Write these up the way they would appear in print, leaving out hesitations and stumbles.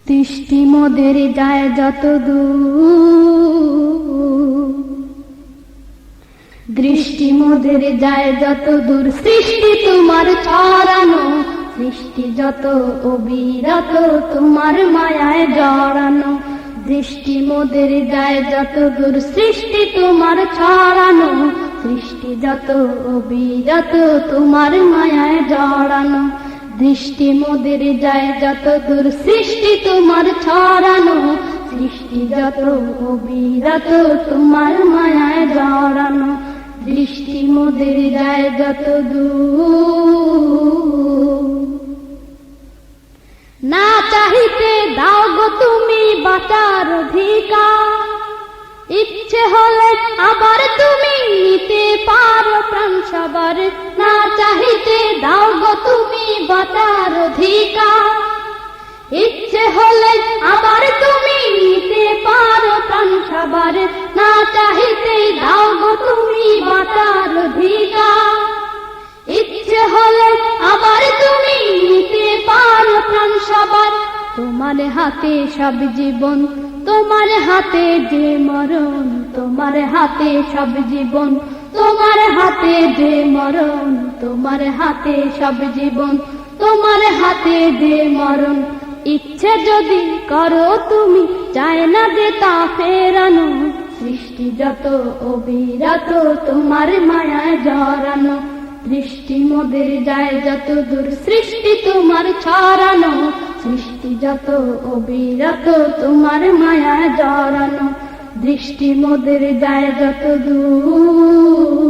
দৃষ্টি মোদের যায় যত দূর, দৃষ্টি মোদের যায় যত দূর, সৃষ্টি তোমার ছড়ানো, সৃষ্টি যত অবিরত তোমার মায়ায় জড়ানো। দৃষ্টি মোদের যায় যত দূর, সৃষ্টি তোমার ছড়ানো, সৃষ্টি যত অবিরত তোমার মায়ায় জড়ানো। দৃষ্টি মোদের যায় যত দূর, সৃষ্টি তোমার ছড়ানো, সৃষ্টি যত অবিরত তোমার মায়ায় জড়ানো। দৃষ্টি মোদের যায় যত দূর, না চাহিতে দাও গো তুমি বাঁচার অধিকার, ইচ্ছে হলে আবার তুমি নিতে পারো প্রাণ সবার। না চাহিতে দাও গো তুমি বাঁচার অধিকার, ইচ্ছে হলে আবার তুমি নিতে পারো প্রাণ সবার। না চাহিতে দাও গো তুমি বাঁচার অধিকার, ইচ্ছে হলে আবার তুমি নিতে পারো প্রাণ সবার। তোমার হাতে সব জীবন, তোমার হাতে যে মরণ, তোমার হাতে সব জীবন, তোমার হাতে যে মরণ, তোমার হাতে সব জীবন, তোমার হাতে যে মরণ। ইচ্ছে যদি করো তুমি, চায় না যে তা ফেরানো। সৃষ্টি যত অবিরত তোমার মায়ায় জড়ানো। দৃষ্টি মোদের যায় যত দূর, সৃষ্টি তোমার ছড়ানো, সৃষ্টি যত অবিরত তোমার মায়ায় জড়ানো। দৃষ্টি মোদের যায় যত দূর,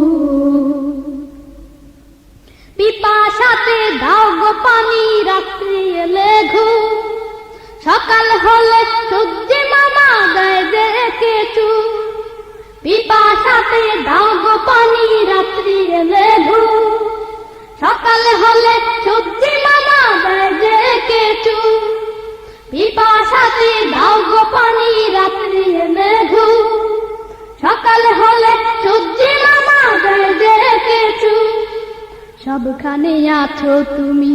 পিপাসাতে দাও গো পানি রাত্রি এলে ঘুম, সকাল হলে সূর্যে মামা দেয় যে কেচু। পিপাসাতে দাও গো পানি রাত্রি এলে ঘুম, সকাল হলে সূর্যে মামা দেয় যে কেচু। পিপাসাতে দাও গো পানি রাত্রি এলে ঘুম, সকাল হলে সূর্যে মামা দেয় যে কেচু। সবখানে আছো তুমি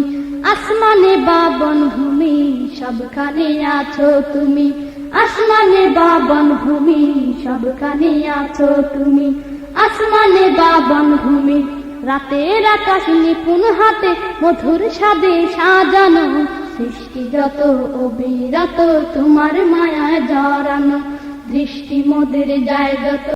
আসমানে বা বনভূমি, সবখানে আছো তুমি আসমানে বা বনভূমি, সবখানে আছো তুমি আসমানে বা বনভূমি। রাতের আকাশ নিপুণ হাতে মধুর স্বাদে সাজানো, সৃষ্টি যত অবিরত তোমার মায়ায় জড়ানো। দৃষ্টি মোদের যায় যত